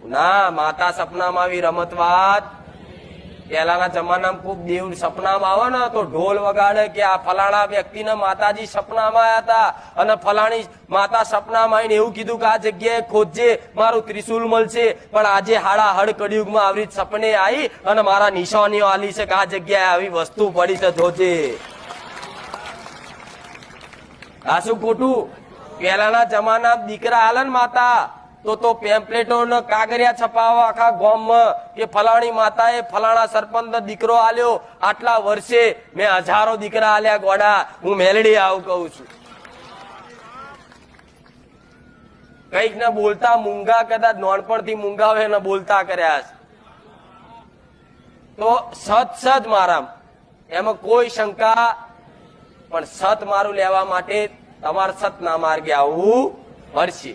ના માતા સપનામાં આવી રમત વાત પહેલાના જમાનામાં ખૂબ દેવ સપનામાં આવે ને તો ઢોલ વગાડે કે આ ફલાણા વ્યક્તિને માતાજી સપનામાં આવ્યા હતા અને ફલાણી માતા સપનામાં આવીને એવું કીધું કે આ જગ્યાએ ખોજજે મારું ત્રિશુલ મળશે. પણ આજે હાડા હડ કળિયુગમાં આવી સપને આવી અને મારા નિશાનીઓ આલી છે કે આ જગ્યાએ આવી વસ્તુ પડી છે જોજે. આ શું ખોટું? પહેલાના જમાનામાં દીકરા હાલે ને માતા તો પેમ્પલેટો ને કાગરિયા છપાવવા આખા ગામમાં કે ફલાણી માતાએ ફલાણા સરપંચ દીકરો આલ્યો. આટલા વર્ષે મેં હજારો દીકરા આલ્યા ગોડા. હું મેલડી આવું કઉ છું. કઈક ને બોલતા મૂંગા કદાચ નાનપણથી મૂંગા હોય ને બોલતા કર્યા છે તો સત મારામ એમાં કોઈ શંકા. પણ સત મારું લેવા માટે તમારે સત ના માર્ગે આવવું પડશે.